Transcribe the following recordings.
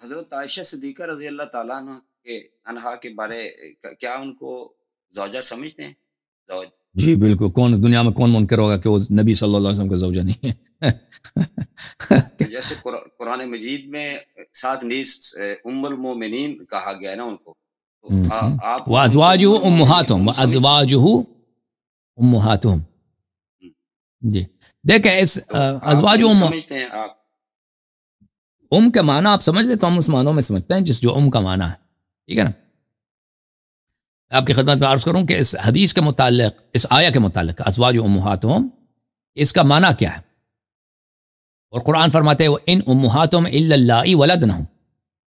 حضرت عائشہ صدیقہ رضی اللہ تعالیٰ عنہا کے بارے کیا ان کو زوجہ سمجھتے ہیں؟ زوج جی بالکل، کون دنیا میں کون منکر ہوگا کہ وہ نبی صلی اللہ علیہ وسلم کا زوجہ نہیں ہے؟ تو جیسے قرآن مجید میں ساتھ نیز ام المومنین کہا گیا ہے نا ان کو، تو آپ وازواجہ امہاتہم، وازواجہ امہاتہم. جی دیکھیں اس ازواج سمجھتے ہیں آپ ام کا معنی آپ سمجھ لیں تو ہم اس معنوں میں سمجھتے ہیں جس جو ام کا معنی ہے، ٹھیک ہے نا. آپ کی خدمت میں عرض کروں کہ اس حدیث کے متعلق، اس آیہ کے متعلق ازواج امہاتہم، اس کا معنی کیا ہے؟ اور قرآن فرماتے ہیں ان امہاتہم الا اللائے ولدنہم،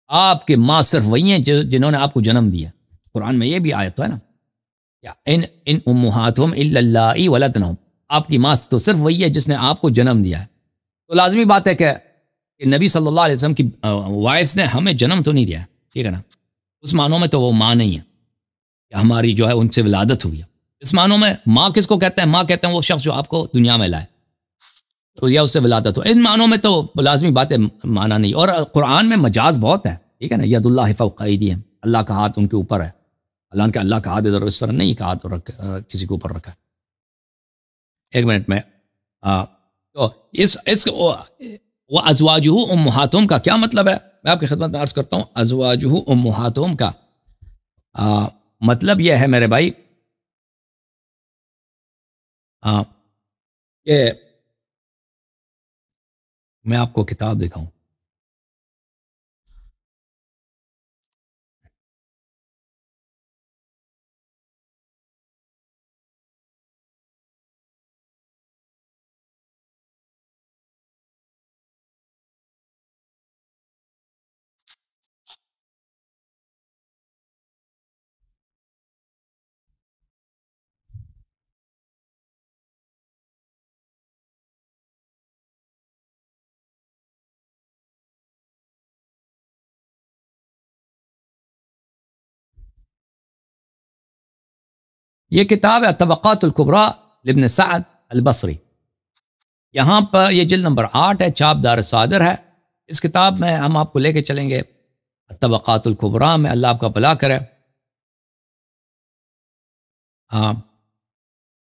آپ کے ماں صرف وہی ہیں جنہوں نے آپ کو جنم دیا. قرآن میں یہ بھی آیت ہے نا، ان امہاتہم الا اللائے ولدنہم، آپ کی ماں تو صرف وہی ہے جس نے آپ کو جنم دیا ہے. تو لازمی بات ہے کہ نبی صلی اللہ علیہ وسلم کی وائفز نے ہمیں جنم تو نہیں دیا ہے، ٹھیک ہے نا. اس معنوں میں تو وہ ماں نہیں ہے کہ ہماری جو ہے ان سے ولادت ہوئی ہے. اس معنوں میں ماں کس کو کہتے ہیں؟ ماں کہتے ہیں وہ شخص جو آپ کو دنیا میں لائے، تو یا اس سے ولادت ہو. ان معنوں میں تو لازمی بات ہے معنی نہیں. اور قرآن میں مجاز بہت ہے، ٹھیک ہے نا. ید اللہ فوق ایدیہم، اللہ کا ہاتھ ان کے اوپر ہے. حالانکہ اللہ کا ہاتھ ادھر اس طرح نہیں کہ ہاتھ کسی کے اوپر رکھا ہے. ایک منٹ میں تو اس وہ ازواجہ امہاتہم کا کیا مطلب ہے؟ میں آپ کی خدمت میں عرض کرتا ہوں. ازواجہ امہاتہم کا مطلب یہ ہے میرے بھائی کہ میں آپ کو کتاب دکھاؤں. یہ کتاب ہے طبقات الکبریٰ لابن سعد البصری. یہاں پر یہ جلد نمبر 8 ہے، چاپ دار صادر ہے. اس کتاب میں ہم آپ کو لے کے چلیں گے طبقات الکبریٰ میں. اللہ آپ کا بھلا کرے.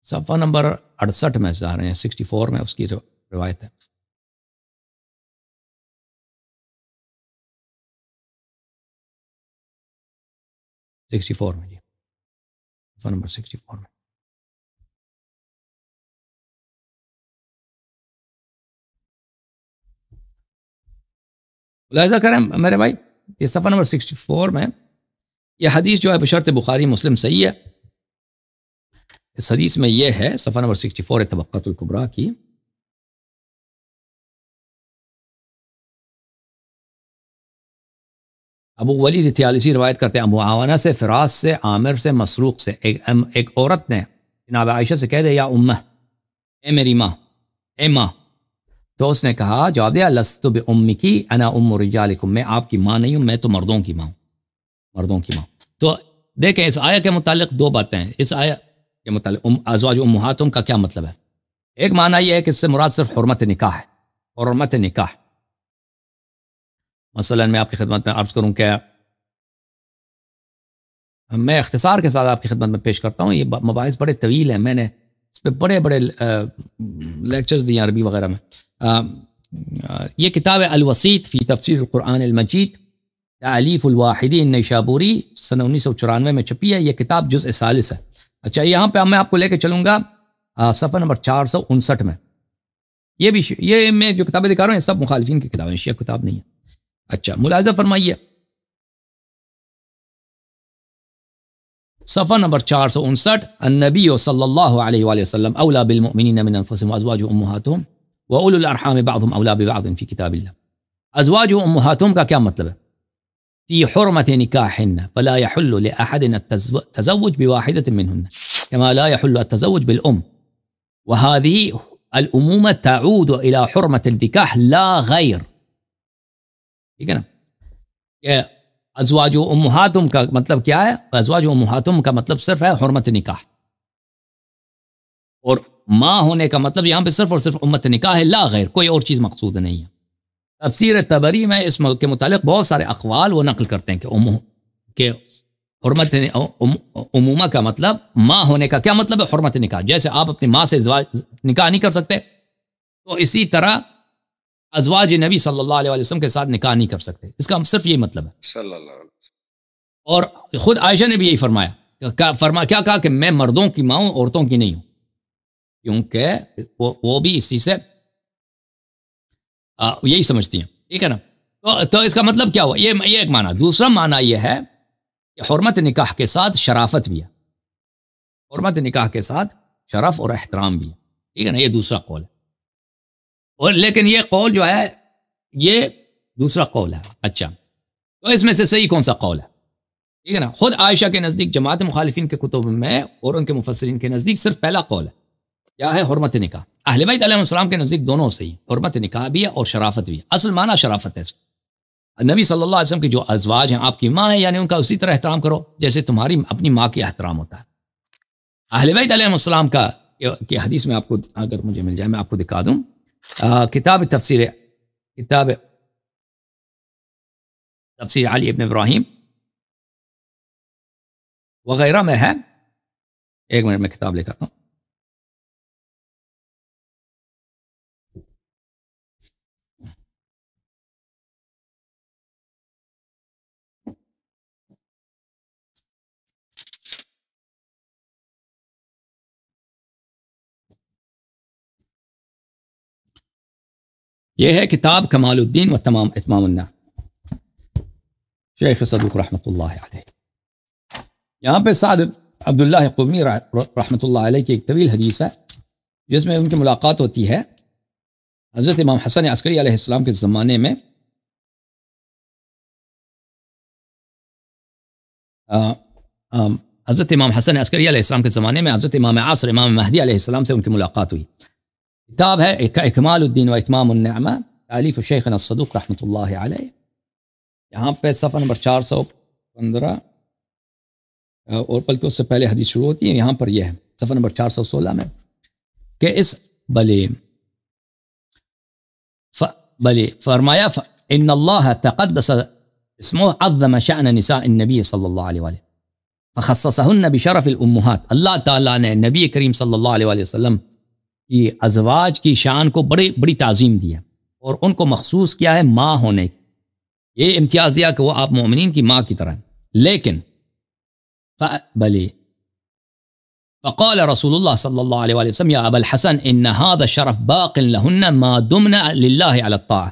صفحہ نمبر 68 میں جا رہے ہیں، 64 میں اس کی روایت ہے. سکسٹی فور میں، جی صفحہ نمبر 64 میں. ملاحظہ کریں میرے بھائی، یہ صفحہ نمبر 64 میں یہ حدیث جو ہے بشرط بخاری مسلم صحیح ہے. اس حدیث میں یہ ہے صفحہ نمبر 64 طبقات الکبریٰ کی. ابو ولید طیالسی روایت کرتے ہیں ابو عوانہ سے، فراس سے، عامر سے، مسروق سے. ایک عورت نے جناب عائشہ سے کہہ دے یا امہ، اے میری ماں، اے ماں. تو اس نے کہا، جواب دیا، لست بأمکی انا ام رجالکم، میں آپ کی ماں نہیں ہوں، میں تو مردوں کی ماں ہوں، مردوں کی ماں. تو دیکھیں اس آیہ کے متعلق دو باتیں ہیں. اس آیہ کے متعلق ازواج امہاتہم کا کیا مطلب ہے؟ ایک معنی یہ ہے کہ اس سے مراد صرف حرمت نکاح ہے، حرمت نکاح. مثلا میں آپ کی خدمت میں عرض کروں کہ میں اختصار کے ساتھ آپ کی خدمت میں پیش کرتا ہوں. یہ مباحث بڑے طویل ہیں، میں نے اس پہ بڑے بڑے لیکچرز دیے عربی وغیرہ میں. یہ کتاب ہے الوسیط فی تفسیر القرآن المجید، تالیف الواحدی النیشابوری، سن 1994 میں چھپی ہے. یہ کتاب جزء ثالث ہے. اچھا یہاں پہ میں آپ کو لے کے چلوں گا صفحہ نمبر 459 میں. یہ میں جو کتابیں دکھا رہا ہوں یہ سب مخالفین کی کتابیں، شیعہ کتاب نہیں ہے. اچھا ملاحظہ فرمائیے صفحہ نمبر 459، النبی صلی اللہ علیہ وآلہ وسلم اولا بالمؤمنین من انفسهم وازواج امہاتہم واولو الارحام بعضهم اولا ببعض فی کتاب اللہ. ازواج امہاتہم کا کیا مطلب ہے؟ فی حرمت نکاحن فلا يحل لأحد التزوج بواحدة منهن كما لا يحل التزوج بالأم، وهذه الأمومة تعود إلى حرمة النکاح لا غیر. ٹھیک ہے نا. یہ ازواج امہاتہم کا مطلب کیا ہے؟ ازواج امہاتہم کا مطلب صرف ہے حرمت نکاح، اور ماں ہونے کا مطلب یہاں پہ صرف اور صرف امت نکاح ہے، لا غیر، کوئی اور چیز مقصود نہیں ہے. تفسیر طبری میں اس کے متعلق بہت سارے اقوال وہ نقل کرتے ہیں کہ حرمت عمومہ کا مطلب ماں ہونے کا کیا مطلب ہے؟ حرمت نکاح. جیسے آپ اپنی ماں سے نکاح نہیں کر سکتے، تو اسی طرح ازواج نبی صلی اللہ علیہ وسلم کے ساتھ نکاح نہیں کر سکتے. اس کا صرف یہی مطلب ہے صلی اللہ علیہ وسلم. اور خود عائشہ نے بھی یہی فرمایا. کیا کہا کہ میں مردوں کی ماں ہوں، عورتوں کی نہیں ہوں، کیونکہ وہ بھی اسی سے یہی سمجھتی ہیں. ٹھیک ہے نا؟ تو اس کا مطلب کیا ہوا؟ یہ ایک معنی. دوسرا معنی یہ ہے کہ حرمت نکاح کے ساتھ شرافت بھی ہے. حرمت نکاح کے ساتھ شرف اور احترام بھی ہے. ٹھیک ہے نا؟ یہ دوسرا قول ہے. اور لیکن یہ قول جو ہے یہ دوسرا قول ہے. اچھا، تو اس میں سے صحیح کون سا قول ہے؟ ٹھیک ہے نا؟ خود عائشہ کے نزدیک، جماعت مخالفین کے کتب میں اور ان کے مفسرین کے نزدیک صرف پہلا قول ہے. کیا ہے؟ حرمت نکاح. اہل بیت علیہ السلام کے نزدیک دونوں صحیح، حرمت نکاح بھی ہے اور شرافت بھی ہے. اصل معنی شرافت ہے. نبی صلی اللہ علیہ وسلم کی جو ازواج ہیں آپ کی ماں ہیں، یعنی ان کا اسی طرح احترام کرو جیسے تمہاری اپنی ماں کی احترام ہوتا ہے. اہل بیت علیہ السلام کا کہ حدیث میں آپ کو اگر مجھے مل جائے میں آپ کو دکھا دوں. کتاب تفسیر علی ابن ابراہیم وغیرہ میں ہے. ایک منٹ میں کتاب لے کر آتا ہوں. یہ ہے کتاب کمال الدین و اتمام النعم، شیخ صدوق رحمۃ اللہ علیہ. یہاں پہ سعد عبداللہ قمی رحمۃ اللہ علیہ کی ایک طویل حدیث ہے جس میں ان کی ملاقات ہوتی ہے حضرت امام حسن عسکری علیہ السلام کے زمانے میں. حضرت امام حسن عسکری علیہ السلام کے زمانے میں حضرت امام عصر امام مہدی علیہ السلام سے ان کی ملاقات ہوئی. کتاب ہے اکمال الدین و اتمام النعمہ، تالیف شیخنا الصدوق رحمۃ اللہ علیہ. یہاں پہ صفحہ نمبر 415 اور بلکہ اس سے پہلے حدیث شروع ہوتی ہے. یہاں پر یہ ہے صفحہ نمبر 416 میں کہ اس بلے فرمایا ان اللہ تقدس اسمه عظم شأن نساء النبی صلی اللہ علیہ وآلہ فخصصهن بشرف الامہات. اللہ تعالیٰ نے نبی کریم صلی اللہ علیہ وآلہ وسلم کی ازواج کی شان کو بڑی تعظیم دی ہے اور ان کو مخصوص کیا ہے ماں ہونے کی. یہ امتیاز دیا کہ وہ آپ مومنین کی ماں کی طرح ہیں. لیکن فقال رسول اللہ صلی اللہ علیہ وآلہ وسلم یا ابا الحسن ان هذا الشرف باق لهن ما دمنا للہ علی الطاعة.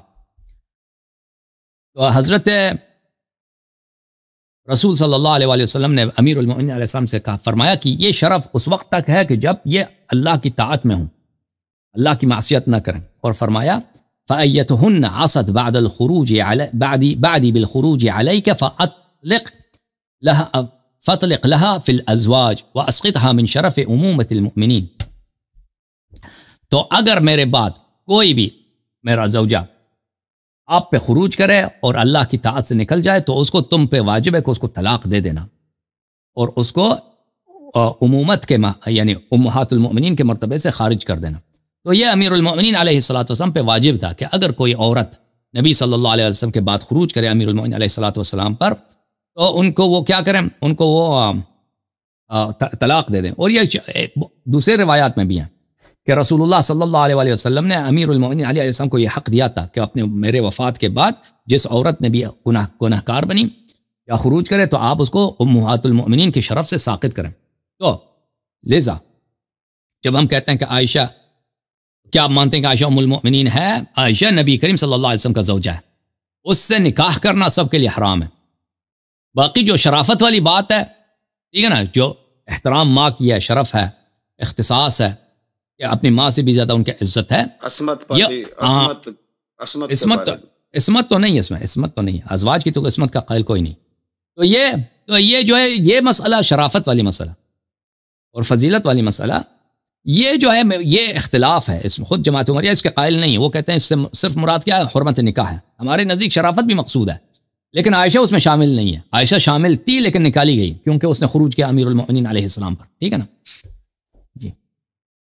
تو حضرت رسول صلی اللہ علیہ وآلہ وسلم نے امیر المؤمنین علیہ السلام سے کہا، فرمایا کہ یہ شرف اس وقت تک ہے کہ جب یہ اللہ کی طاعت میں ہوں، اللہ کی معصیت نہ کریں. اور فرمایا فَأَيَّتُهُنَّ عَصَتْ بَعْدِ الْخُرُوجِ بعدی بالخروج عَلَيْكَ فَأَطْلِقْ لَهَا فِي الْأَزْوَاجِ وَأَسْقِطْهَا مِنْ شَرَفِ عُمُومَةِ الْمُؤْمِنِينَ. تو اگر میرے بعد کوئی بھی میرا زوجہ آپ پہ خروج کرے اور اللہ کی طاعت سے نکل جائے تو اس کو تم پہ واجب ہے کہ اس کو طلاق دے دینا اور اس کو عمومت کے یعنی امہات المؤمنین کے مرتبے سے خارج کر دینا. تو یہ امیر المؤمنین علیہ الصلوۃ والسلام پہ واجب تھا کہ اگر کوئی عورت نبی صلی اللہ علیہ وسلم کے بعد خروج کرے امیر المؤمنین علیہ الصلوۃ والسلام پر تو ان کو وہ کیا کریں، ان کو وہ طلاق دے دیں. اور یہ دوسرے روایات میں بھی ہیں کہ رسول اللہ صلی اللہ علیہ وسلم نے امیر المؤمنین علیہ السلام کو یہ حق دیا تھا کہ اپنے میرے وفات کے بعد جس عورت نے بھی گناہ کار بنی یا خروج کرے تو آپ اس کو امہات المؤمنین کی شرف سے ساقط کریں. تو لذا جب ہم کہتے ہیں کہ عائشہ، کیا آپ مانتے ہیں کہ عائشہ ام المؤمنین ہے؟ عائشہ نبی کریم صلی اللہ علیہ وسلم کا زوجہ ہے، اس سے نکاح کرنا سب کے لیے حرام ہے. باقی جو شرافت والی بات ہے، ٹھیک ہے نا، جو احترام ماں کی ہے، شرف ہے، اختصاص ہے کہ اپنی ماں سے بھی زیادہ ان کی عزت ہے. عصمت تو نہیں، عصمت تو نہیں، ازواج کی تو عصمت کا قائل کوئی نہیں. تو یہ جو ہے یہ مسئلہ شرافت والی مسئلہ اور فضیلت والی مسئلہ، یہ جو ہے یہ اختلاف ہے. اس میں خود جماعت عمریہ اس کے قائل نہیں ہے. وہ کہتے ہیں اس سے صرف مراد کیا ہے؟ حرمت نکاح ہے. ہمارے نزدیک شرافت بھی مقصود ہے لیکن عائشہ اس میں شامل نہیں ہے. عائشہ شامل تھی لیکن نکالی گئی کیونکہ اس نے خروج کیا امیر المؤمنین علیہ السلام پر. ٹھیک ہے نا.